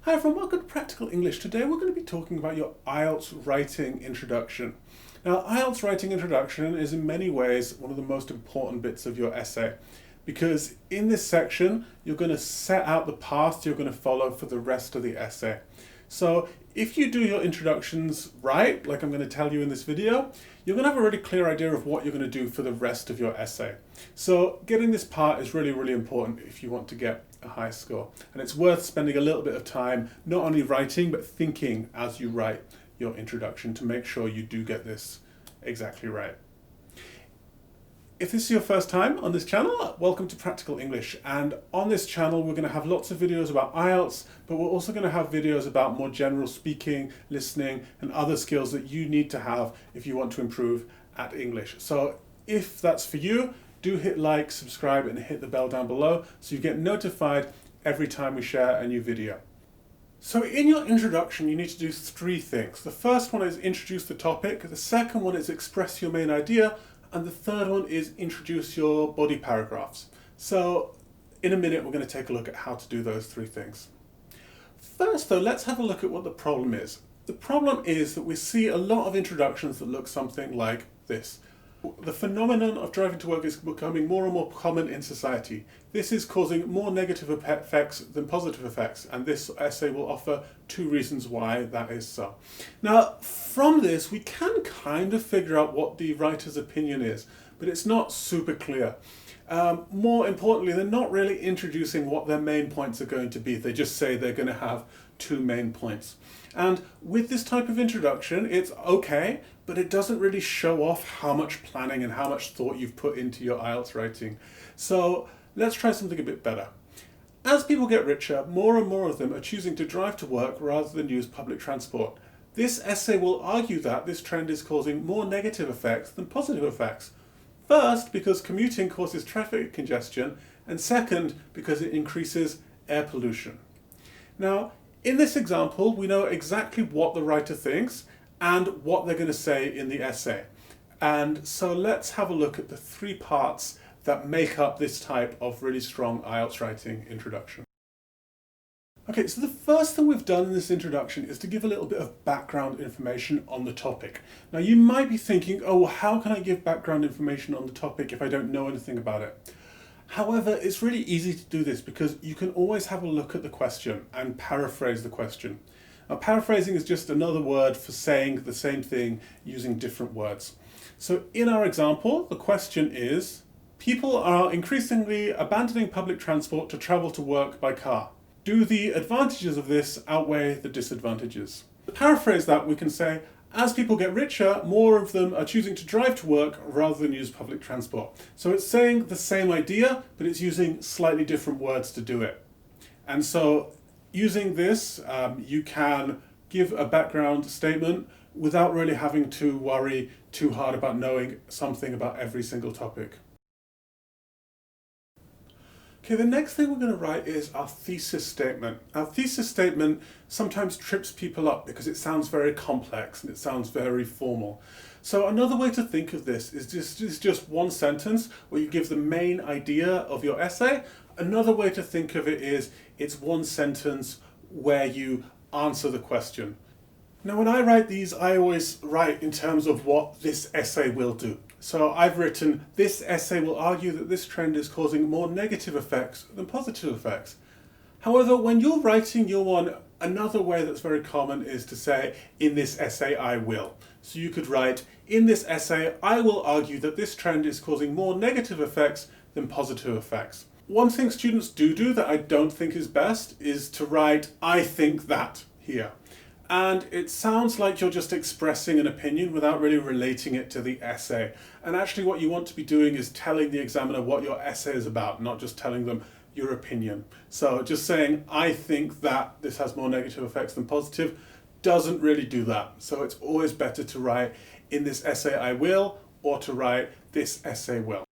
Hi everyone, welcome to Practical English. Today we're going to be talking about your IELTS writing introduction. Now, IELTS writing introduction is in many ways one of the most important bits of your essay, because in this section you're going to set out the path you're going to follow for the rest of the essay. So if you do your introductions right, like I'm going to tell you in this video, you're going to have a really clear idea of what you're going to do for the rest of your essay. So getting this part is really, really important if you want to get a high score. And it's worth spending a little bit of time not only writing, but thinking as you write your introduction to make sure you do get this exactly right. If this is your first time on this channel, welcome to Practical English. And on this channel, we're going to have lots of videos about IELTS, but we're also going to have videos about more general speaking, listening, and other skills that you need to have if you want to improve at English. So if that's for you, do hit like, subscribe, and hit the bell down below so you get notified every time we share a new video. So in your introduction, you need to do three things. The first one is introduce the topic. The second one is express your main idea. And the third one is introduce your body paragraphs. So in a minute, we're going to take a look at how to do those three things. First though, let's have a look at what the problem is. The problem is that we see a lot of introductions that look something like this. The phenomenon of driving to work is becoming more and more common in society. This is causing more negative effects than positive effects, and this essay will offer two reasons why that is so. Now, from this, we can kind of figure out what the writer's opinion is, but it's not super clear. More importantly, they're not really introducing what their main points are going to be. They just say they're going to have two main points. And with this type of introduction, it's okay, but it doesn't really show off how much planning and how much thought you've put into your IELTS writing. So let's try something a bit better. As people get richer, more and more of them are choosing to drive to work rather than use public transport. This essay will argue that this trend is causing more negative effects than positive effects. First, because commuting causes traffic congestion, and second, because it increases air pollution. Now, in this example, we know exactly what the writer thinks and what they're going to say in the essay. And so let's have a look at the three parts that make up this type of really strong IELTS writing introduction. Okay, so the first thing we've done in this introduction is to give a little bit of background information on the topic. Now you might be thinking, oh, well, how can I give background information on the topic if I don't know anything about it? However, it's really easy to do this because you can always have a look at the question and paraphrase the question. Now, paraphrasing is just another word for saying the same thing using different words. So in our example, the question is, people are increasingly abandoning public transport to travel to work by car. Do the advantages of this outweigh the disadvantages? To paraphrase that, we can say, as people get richer, more of them are choosing to drive to work rather than use public transport. So it's saying the same idea, but it's using slightly different words to do it. And so using this, you can give a background statement without really having to worry too hard about knowing something about every single topic. Okay, the next thing we're going to write is our thesis statement. Our thesis statement sometimes trips people up because it sounds very complex and it sounds very formal. So another way to think of this is just one sentence where you give the main idea of your essay. Another way to think of it is it's one sentence where you answer the question. Now when I write these, I always write in terms of what this essay will do. So I've written, this essay will argue that this trend is causing more negative effects than positive effects. However, when you're writing your one, another way that's very common is to say, in this essay I will. So you could write, in this essay I will argue that this trend is causing more negative effects than positive effects. One thing students do that I don't think is best is to write, I think that here. And it sounds like you're just expressing an opinion without really relating it to the essay. And actually what you want to be doing is telling the examiner what your essay is about, not just telling them your opinion. So just saying, I think that this has more negative effects than positive, doesn't really do that. So it's always better to write, in this essay I will, or to write, this essay will.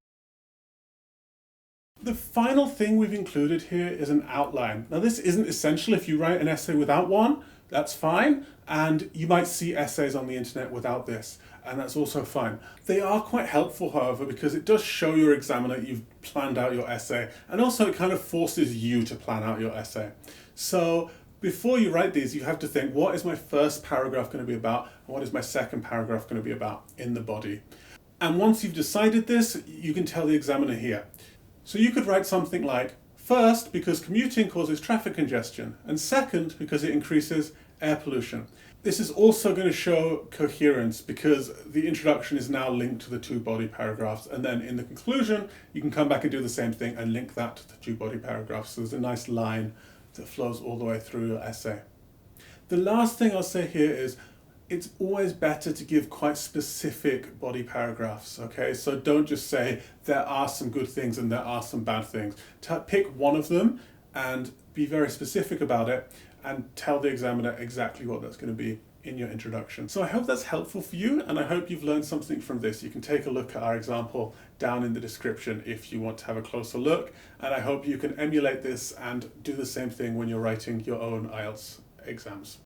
The final thing we've included here is an outline. Now this isn't essential. If you write an essay without one, that's fine, and you might see essays on the internet without this, and that's also fine. They are quite helpful, however, because it does show your examiner that you've planned out your essay, and also it kind of forces you to plan out your essay. So Before you write these, you have to think, what is my first paragraph going to be about, and what is my second paragraph going to be about in the body? And once you've decided this, you can tell the examiner here. So you could write something like, first, because commuting causes traffic congestion, and second, because it increases air pollution. This is also going to show coherence because the introduction is now linked to the two body paragraphs, and then in the conclusion, you can come back and do the same thing and link that to the two body paragraphs. So there's a nice line that flows all the way through your essay. The last thing I'll say here is it's always better to give quite specific body paragraphs, okay? So don't just say there are some good things and there are some bad things. Pick one of them and be very specific about it and tell the examiner exactly what that's going to be in your introduction. So I hope that's helpful for you, and I hope you've learned something from this. You can take a look at our example down in the description if you want to have a closer look, and I hope you can emulate this and do the same thing when you're writing your own IELTS exams.